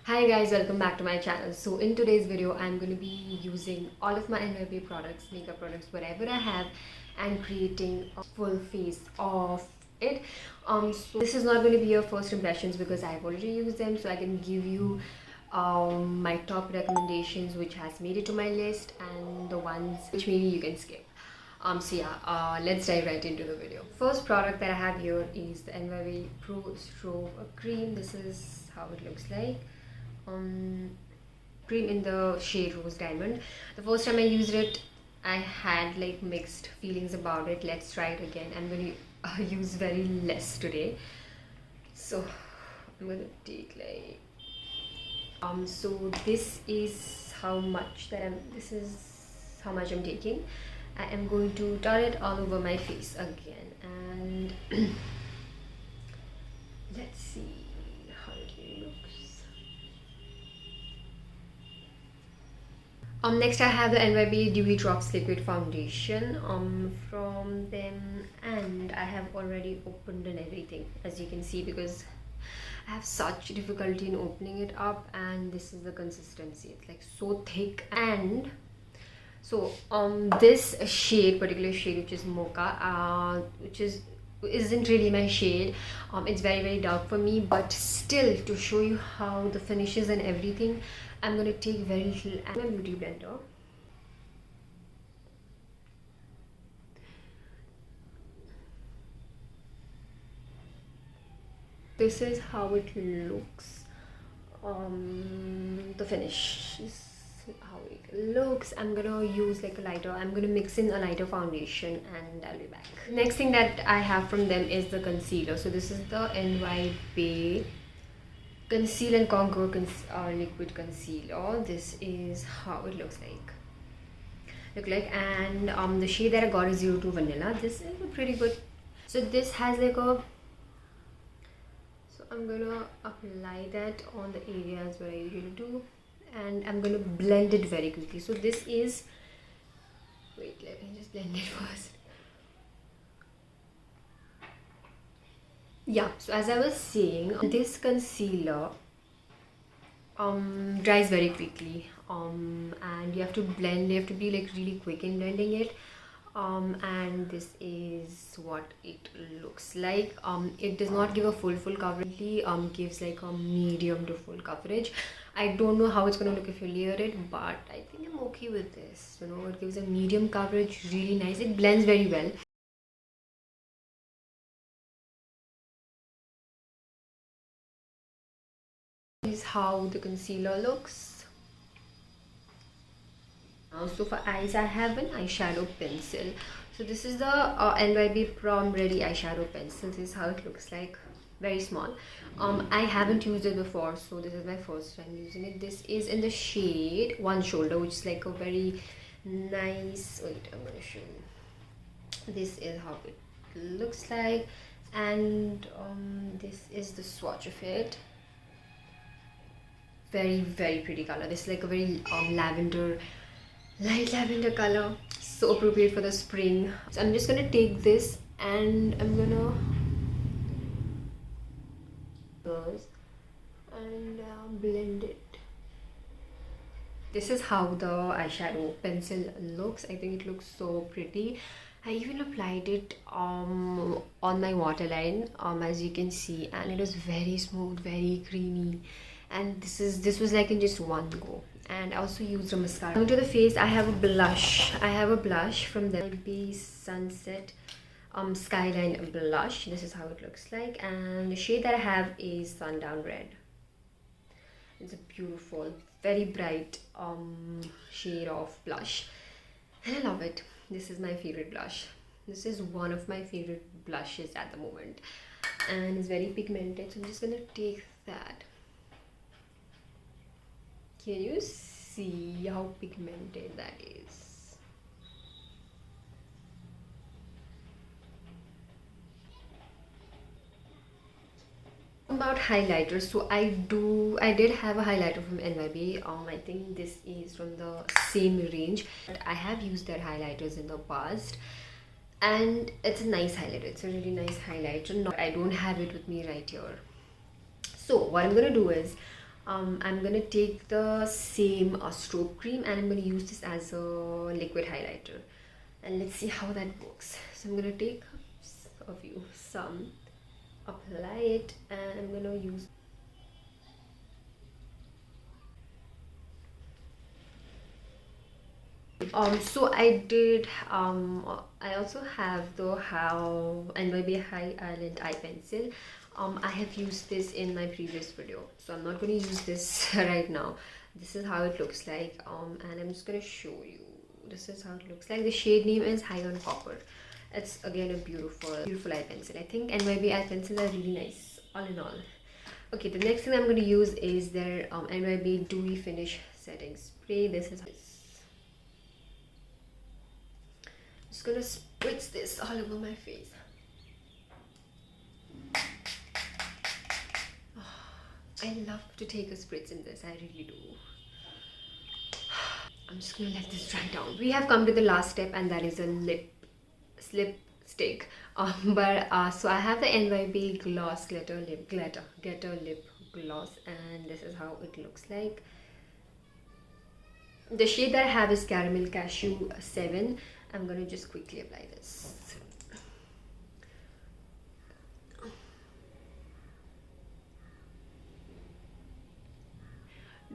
Hi guys, welcome back to my channel. So in today's video I'm going to be using all of my NY BAE products, makeup products, whatever I have, and creating a full face of it. So this is not going to be your first impressions because I've already used them, so I can give you my top recommendations which has made it to my list and the ones which maybe you can skip. Let's dive right into the video. First product that I have here is the NY BAE Pro Strobe cream. This is how it looks like. Cream in the shade Rose Diamond. The first time I used it, I had like mixed feelings about it. Let's try it again. I'm going to use very less today, so I'm going to take like so this is how much I'm taking. I am going to turn it all over my face again, and let's see how it looks. Next I have the NY BAE Dewy Drops Liquid Foundation from them, and I have already opened and everything, as you can see, because I have such difficulty in opening it up, and this is the consistency. It's like so thick. And so this particular shade, which is mocha, isn't really my shade. It's very dark for me, but still, to show you how the finishes and everything, I'm going to take very little and my beauty blender. This is how it looks. The finish is how it looks. I'm gonna use like a lighter. I'm gonna mix in a lighter foundation and I'll be back. Next thing that I have from them is the concealer. So this is the NY BAE Conceal and Conquer Liquid Concealer. This is how it looks like. And the shade that I got is 02 Vanilla. This is a pretty good. So this has like a. So I'm gonna apply that on the areas where I usually do, and I'm gonna blend it very quickly. So this is. Wait, let me just blend it first. Yeah, so as I was saying, this concealer dries very quickly, and you have to blend, you have to be like really quick in blending it, and this is what it looks like. It does not give a full coverage, gives like a medium to full coverage. I don't know how it's going to look if you layer it, but I think I'm okay with this. You know, it gives a medium coverage, really nice. It blends very well. This is how the concealer looks. So for eyes, I have an eyeshadow pencil. So this is the NY BAE Prom Ready eyeshadow pencil. This is how it looks like. Very small. I haven't used it before, so this is my first time using it. This is in the shade One Shoulder, which is like a very nice. Wait, I'm gonna show you. This is how it looks like, and this is the swatch of it. Very pretty color. This is like a very light lavender color, so appropriate for the spring. So I'm just gonna take this and I'm gonna blend it. This is how the eyeshadow pencil looks. I think it looks so pretty. I even applied it on my waterline, as you can see, and it was very smooth, very creamy. And this was like in just one go. And I also used a mascara. Coming to the face, I have a blush. From the BAE Sunset Skyline blush. This is how it looks like, and the shade that I have is Sundown Red. It's a beautiful, very bright shade of blush, and I love it. This is my favorite blush. This is one of my favorite blushes at the moment, and it's very pigmented. So I'm just gonna take that. Can you see how pigmented that is? About highlighters, so I did have a highlighter from NY BAE. I think this is from the same range, but I have used their highlighters in the past, and it's a nice highlighter. It's a really nice highlighter. No, I don't have it with me right here. So what I'm gonna do is I'm gonna take the same Strobe cream and I'm gonna use this as a liquid highlighter, and let's see how that works. So I'm gonna take some, apply it, and I'm gonna use. So I also have the NY BAE High Island eye pencil. I have used this in my previous video, so I'm not going to use this right now. This is how it looks like, and I'm just going to show you. This is how it looks like. The shade name is High on Copper. It's again a beautiful eye pencil. I think NY BAE eye pencils are really nice, all in all. Okay, the next thing I'm going to use is their NY BAE Dewy Finish Setting Spray. This is just gonna spritz this all over my face. Oh, I love to take a spritz in this, I really do. I'm just gonna let this dry down. We have come to the last step, and that is a lipstick. So I have the NY BAE Gloss Glitter Lip Gloss, and this is how it looks like. The shade that I have is Caramel Cashew 7. I'm going to just quickly apply this.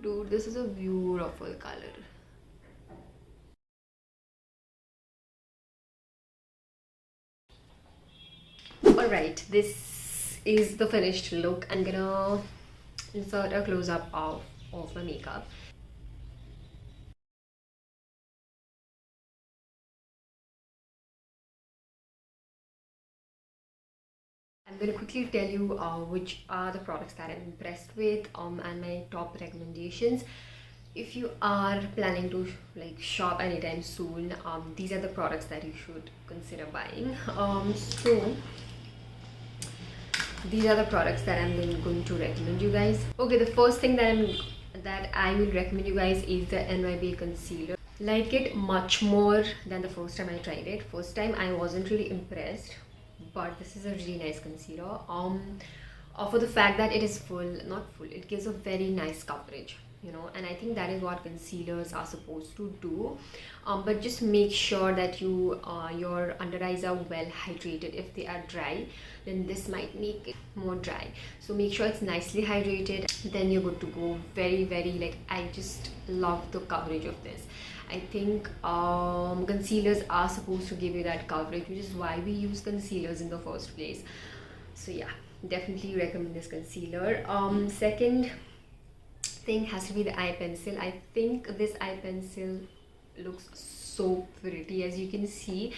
Dude, this is a beautiful color. Alright, this is the finished look. I'm gonna insert a close-up of my makeup. I'm going to quickly tell you which are the products that I'm impressed with, and my top recommendations. If you are planning to shop anytime soon, these are the products that you should consider buying. So these are the products that I'm going to recommend you guys. Okay, the first thing that I will recommend you guys is the NY BAE concealer. Like it much more than the first time I tried it. First time I wasn't really impressed, but this is a really nice concealer. For the fact that it is not full, it gives a very nice coverage, and I think that is what concealers are supposed to do. But just make sure that your under eyes are well hydrated. If they are dry, then this might make it more dry, so make sure it's nicely hydrated, then you're good to go. Very, very, I just love the coverage of this. I think concealers are supposed to give you that coverage, which is why we use concealers in the first place. So yeah, definitely recommend this concealer. Second thing has to be the eye pencil. I think this eye pencil looks so pretty, as you can see.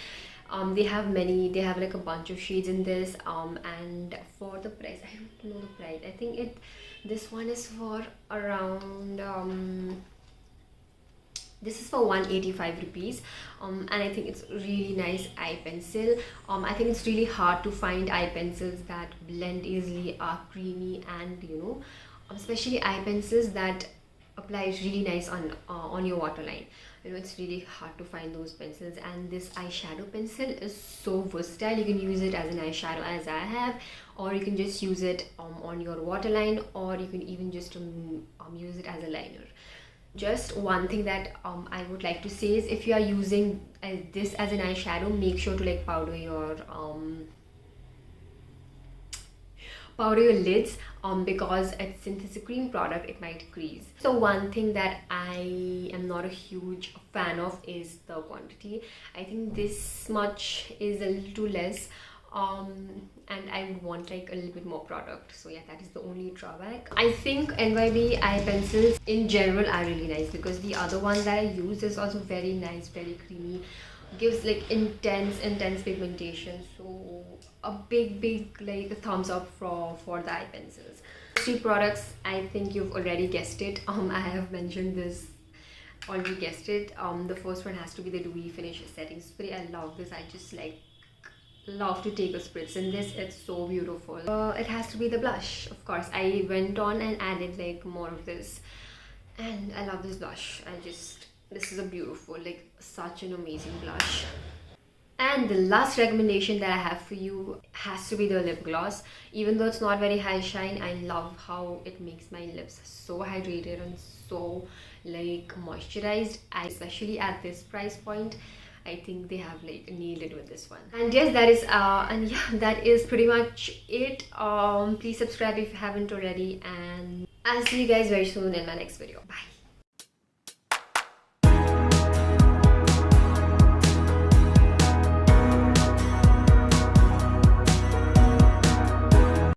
They have like a bunch of shades in this, and for the price, I don't know the price. I think this one is for around this is for 185 rupees, and I think it's really nice eye pencil. I think it's really hard to find eye pencils that blend easily, are creamy, and especially eye pencils that apply really nice on your waterline. It's really hard to find those pencils, and this eyeshadow pencil is so versatile. You can use it as an eyeshadow, as I have, or you can just use it on your waterline, or you can even just use it as a liner. Just one thing that I would like to say is, if you are using this as an eyeshadow, make sure to powder your lids, because since it's a cream product, it might crease. So one thing that I am not a huge fan of is the quantity. I think this much is a little too less, and I would want a little bit more product. So yeah, that is the only drawback. I think NY BAE eye pencils in general are really nice, because the other one that I use is also very nice, very creamy, gives intense pigmentation. So a big thumbs up for the eye pencils. Three products, I think you've already guessed it. I have mentioned this, already guessed it. The first one has to be the Dewy Finish Setting Spray. I love this. I just love to take a spritz in this. It's so beautiful. It has to be the blush, of course. I went on and added more of this, and I love this blush. This is a beautiful, such an amazing blush. And the last recommendation that I have for you has to be the lip gloss. Even though it's not very high shine, I love how it makes my lips so hydrated and so like moisturized, especially at this price point. I think they have like nailed it with this one. And yes, that is and yeah, that is pretty much it. Please subscribe if you haven't already, and I'll see you guys very soon in my next video. Bye.